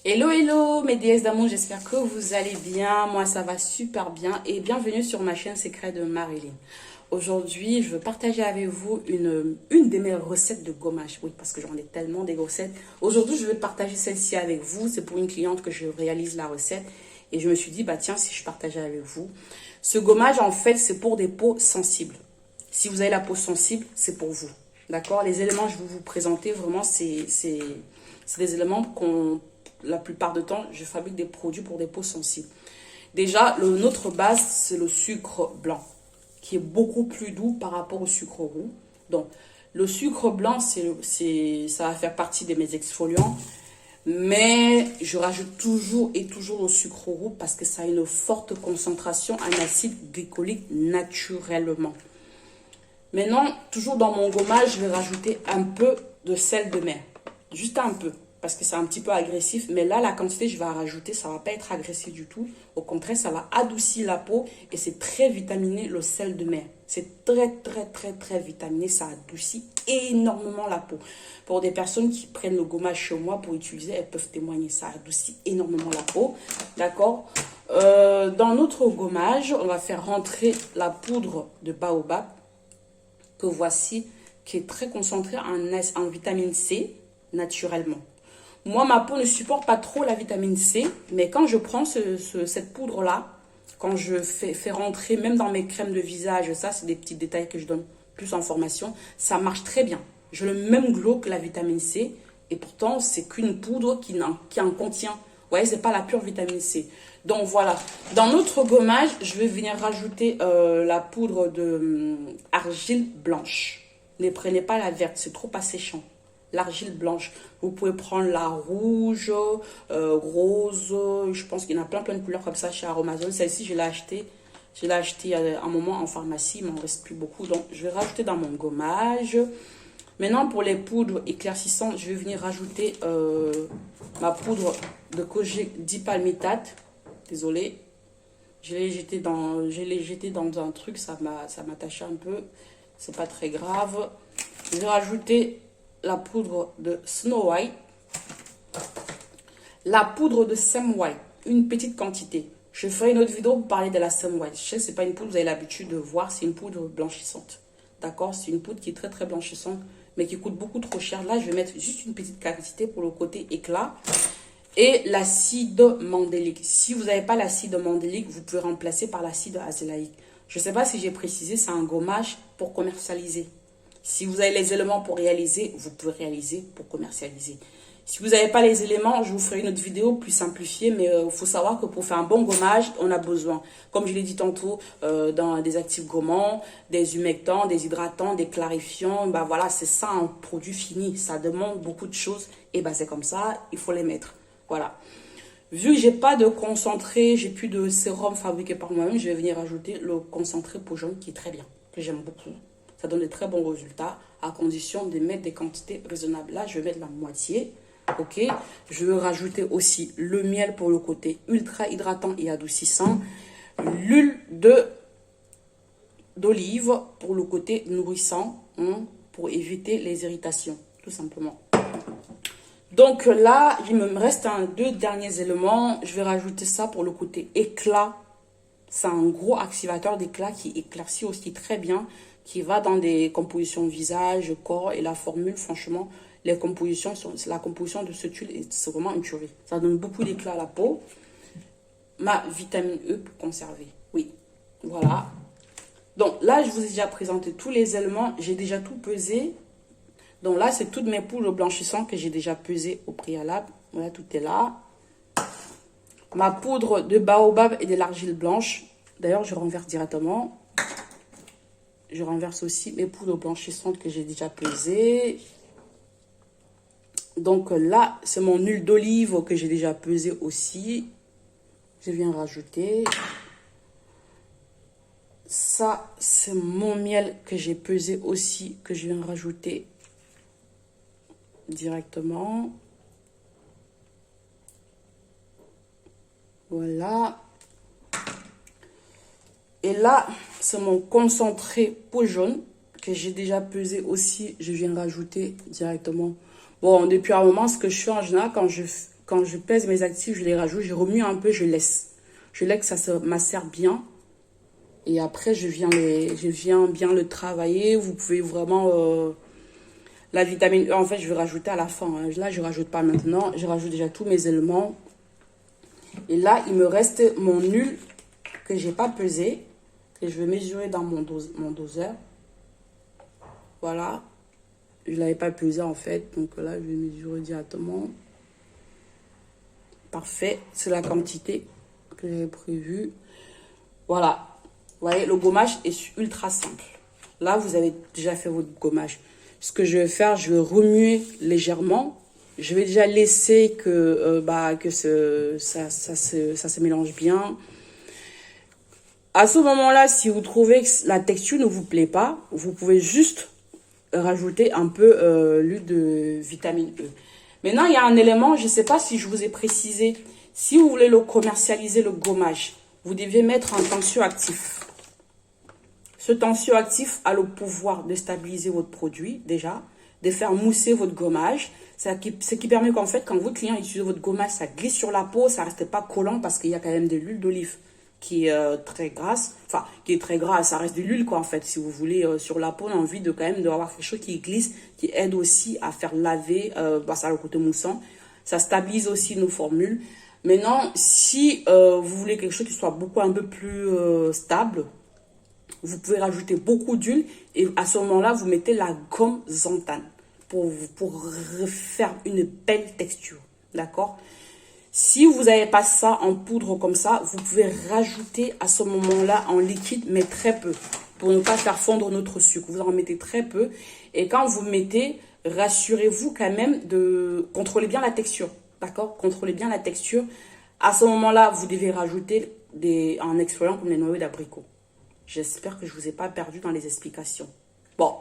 Hello, hello mes déesses d'amour, j'espère que vous allez bien. Moi, ça va super bien et bienvenue sur ma chaîne Secret de Marilyn. Aujourd'hui, je veux partager avec vous une de mes recettes de gommage. Oui, parce que j'en ai tellement des recettes. Aujourd'hui, je vais partager celle-ci avec vous. C'est pour une cliente que je réalise la recette. Et je me suis dit, bah tiens, si je partageais avec vous. Ce gommage, en fait, c'est pour des peaux sensibles. Si vous avez la peau sensible, c'est pour vous. D'accord? Les éléments que je vais vous présenter, vraiment, c'est des éléments qu'on... La plupart du temps, je fabrique des produits pour des peaux sensibles. Déjà, notre base, c'est le sucre blanc, qui est beaucoup plus doux par rapport au sucre roux. Donc, le sucre blanc, ça va faire partie de mes exfoliants. Mais je rajoute toujours et toujours le sucre roux parce que ça a une forte concentration en acide glycolique naturellement. Maintenant, toujours dans mon gommage, je vais rajouter un peu de sel de mer. Juste un peu, parce que c'est un petit peu agressif. Mais là, la quantité que je vais rajouter, ça ne va pas être agressif du tout. Au contraire, ça va adoucir la peau et c'est très vitaminé, le sel de mer. C'est très vitaminé, ça adoucit énormément la peau. Pour des personnes qui prennent le gommage chez moi pour utiliser, elles peuvent témoigner. Ça adoucit énormément la peau, d'accord. Dans notre gommage, on va faire rentrer la poudre de baobab, que voici, qui est très concentrée en vitamine C, naturellement. Moi, ma peau ne supporte pas trop la vitamine C, mais quand je prends cette poudre-là, quand je fais rentrer, même dans mes crèmes de visage, ça, c'est des petits détails que je donne plus en formation, ça marche très bien. J'ai le même glow que la vitamine C, et pourtant, c'est qu'une poudre qui en contient. Vous voyez, c'est pas la pure vitamine C. Donc, voilà. Dans notre gommage, je vais venir rajouter la poudre de argile blanche. Ne prenez pas la verte, c'est trop asséchant. L'argile blanche. Vous pouvez prendre la rouge, rose. Je pense qu'il y en a plein de couleurs comme ça chez Aromazone. Celle-ci, je l'ai achetée. Je l'ai achetée à un moment en pharmacie. Il m'en reste plus beaucoup. Donc, je vais rajouter dans mon gommage. Maintenant, pour les poudres éclaircissantes, je vais venir rajouter ma poudre de kojic dipalmitate. Désolée. Je l'ai jeté dans un truc. Ça m'a taché un peu. C'est pas très grave. Je vais rajouter la poudre de Snow White, la poudre de Sam White, une petite quantité. Je ferai une autre vidéo pour parler de la Sam White. Je sais que ce n'est pas une poudre, vous avez l'habitude de voir, c'est une poudre blanchissante. D'accord? C'est une poudre qui est très blanchissante, mais qui coûte beaucoup trop cher. Là, je vais mettre juste une petite quantité pour le côté éclat. Et l'acide mandélique. Si vous n'avez pas l'acide mandélique, vous pouvez remplacer par l'acide azélaïque. Je ne sais pas si j'ai précisé, c'est un gommage pour commercialiser. Si vous avez les éléments pour réaliser, vous pouvez réaliser pour commercialiser. Si vous n'avez pas les éléments, je vous ferai une autre vidéo plus simplifiée, mais il faut savoir que pour faire un bon gommage, on a besoin, comme je l'ai dit tantôt, dans des actifs gommants, des humectants, des hydratants, des clarifiants. Bah voilà, c'est ça un produit fini. Ça demande beaucoup de choses et bah c'est comme ça, il faut les mettre. Voilà. Vu que j'ai pas de concentré, j'ai plus de sérum fabriqué par moi-même, je vais venir ajouter le concentré peau jaune qui est très bien, que j'aime beaucoup. Ça donne de très bons résultats à condition de mettre des quantités raisonnables. Là, je vais mettre la moitié. Ok. Je vais rajouter aussi le miel pour le côté ultra hydratant et adoucissant. L'huile d'olive pour le côté nourrissant, hein, pour éviter les irritations, tout simplement. Donc là, il me reste deux derniers éléments. Je vais rajouter ça pour le côté éclat. C'est un gros activateur d'éclat qui éclaircit aussi très bien, qui va dans des compositions visage, corps, et la formule, franchement, la composition de cette huile, c'est vraiment une tuerie. Ça donne beaucoup d'éclat à la peau. Ma vitamine E pour conserver. Oui, voilà. Donc là, je vous ai déjà présenté tous les éléments. J'ai déjà tout pesé. Donc là, c'est toutes mes poudres blanchissantes que j'ai déjà pesées au préalable. Voilà, tout est là. Ma poudre de baobab et de l'argile blanche. D'ailleurs, je renverse directement. Je renverse aussi mes poudres blanchissantes que j'ai déjà pesées. Donc là, c'est mon huile d'olive que j'ai déjà pesée aussi. Je viens rajouter. Ça, c'est mon miel que j'ai pesé aussi, que je viens rajouter directement. Voilà. Et là, c'est mon concentré peau jaune que j'ai déjà pesé aussi. Je viens rajouter directement. Bon, depuis un moment, ce que je fais en général, quand je pèse mes actifs, je les rajoute, je remue un peu, je laisse. Je laisse que ça se macère bien. Et après, je viens bien le travailler. Vous pouvez vraiment... la vitamine E, en fait, je vais rajouter à la fin. Hein. Là, je ne rajoute pas maintenant. Je rajoute déjà tous mes éléments. Et là, il me reste mon nul que je n'ai pas pesé. Que je vais mesurer dans mon doseur. Voilà. Je ne l'avais pas pesé, en fait. Donc là, je vais mesurer directement. Parfait. C'est la quantité que j'avais prévue. Voilà. Vous voyez, le gommage est ultra simple. Là, vous avez déjà fait votre gommage. Ce que je vais faire, je vais remuer légèrement. Je vais déjà laisser que ça se mélange bien. À ce moment-là, si vous trouvez que la texture ne vous plaît pas, vous pouvez juste rajouter un peu l'huile de vitamine E. Maintenant, il y a un élément, je ne sais pas si je vous ai précisé. Si vous voulez le commercialiser, le gommage, vous devez mettre un tensioactif. Ce tensioactif a le pouvoir de stabiliser votre produit, déjà, de faire mousser votre gommage. Ce qui permet qu'en fait, quand votre client utilise votre gommage, ça glisse sur la peau, ça ne reste pas collant parce qu'il y a quand même de l'huile d'olive qui est très grasse. Enfin, qui est très grasse, ça reste de l'huile, quoi, en fait. Si vous voulez, sur la peau, on a envie de quand même d'avoir quelque chose qui glisse, qui aide aussi à faire laver, ça a le côté moussant. Ça stabilise aussi nos formules. Maintenant, si vous voulez quelque chose qui soit un peu plus stable, vous pouvez rajouter beaucoup d'huile et à ce moment-là, vous mettez la gomme xanthane pour faire une belle texture. D'accord? Si vous n'avez pas ça en poudre comme ça, vous pouvez rajouter à ce moment-là en liquide, mais très peu, pour ne pas faire fondre notre sucre. Vous en mettez très peu. Et quand vous mettez, rassurez-vous quand même de contrôler bien la texture. D'accord? Contrôlez bien la texture. À ce moment-là, vous devez rajouter un exfoliant comme les noyaux d'abricot. J'espère que je ne vous ai pas perdu dans les explications. Bon,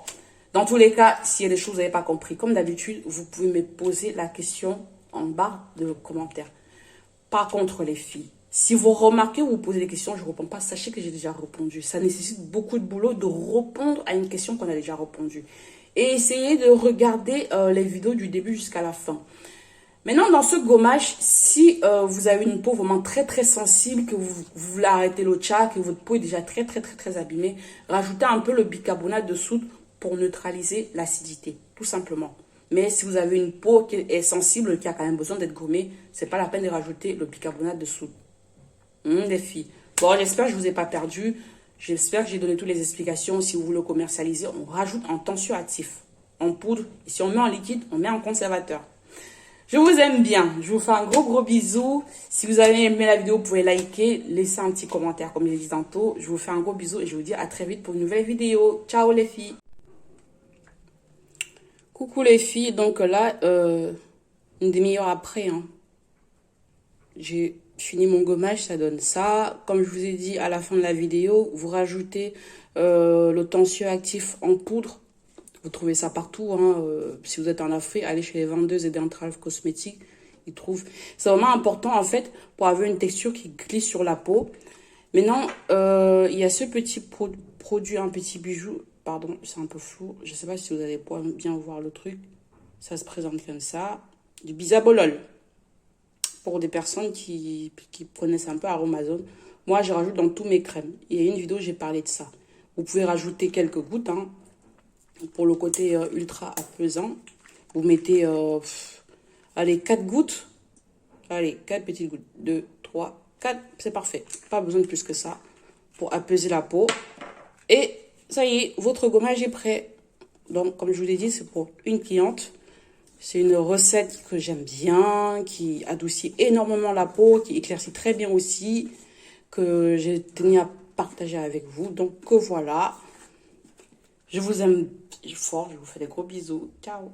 dans tous les cas, s'il y a des choses que vous n'avez pas compris, comme d'habitude, vous pouvez me poser la question en barre de commentaires. Par contre, les filles, si vous remarquez ou vous posez des questions, je ne réponds pas, sachez que j'ai déjà répondu. Ça nécessite beaucoup de boulot de répondre à une question qu'on a déjà répondu. Et essayez de regarder les vidéos du début jusqu'à la fin. Maintenant, dans ce gommage, si vous avez une peau vraiment très très sensible, que vous voulez arrêter le tcha, que votre peau est déjà très abîmée, rajoutez un peu le bicarbonate de soude pour neutraliser l'acidité, tout simplement. Mais si vous avez une peau qui est sensible, qui a quand même besoin d'être gommée, c'est pas la peine de rajouter le bicarbonate de soude. Les filles. Bon, j'espère que je ne vous ai pas perdu. J'espère que j'ai donné toutes les explications. Si vous voulez le commercialiser, on rajoute en tensioactif, en poudre. Et si on met en liquide, on met en conservateur. Je vous aime bien. Je vous fais un gros bisou. Si vous avez aimé la vidéo, vous pouvez liker, laisser un petit commentaire comme je l'ai dit tantôt. Je vous fais un gros bisou et je vous dis à très vite pour une nouvelle vidéo. Ciao les filles. Coucou les filles. Donc là, une demi-heure après, hein, j'ai fini mon gommage, ça donne ça. Comme je vous ai dit à la fin de la vidéo, vous rajoutez le tensioactif en poudre. Vous trouvez ça partout. Hein. Si vous êtes en Afrique, allez chez les vendeuses et dentrales cosmétiques. Ils trouvent. C'est vraiment important en fait pour avoir une texture qui glisse sur la peau. Maintenant, il y a ce petit produit, un petit bijou. Pardon, c'est un peu flou. Je ne sais pas si vous allez pouvoir bien voir le truc. Ça se présente comme ça. Du bisabolol. Pour des personnes qui connaissent un peu Aromazone. Moi, je rajoute dans tous mes crèmes. Il y a une vidéo, j'ai parlé de ça. Vous pouvez rajouter quelques gouttes. Hein. Pour le côté ultra apaisant, vous mettez, allez, 4 gouttes. Allez, 4 petites gouttes. 2, 3, 4. C'est parfait. Pas besoin de plus que ça pour apaiser la peau. Et ça y est, votre gommage est prêt. Donc, comme je vous l'ai dit, c'est pour une cliente. C'est une recette que j'aime bien, qui adoucit énormément la peau, qui éclaircit très bien aussi, que j'ai tenu à partager avec vous. Donc, voilà. Je vous aime fort, je vous fais des gros bisous. Ciao.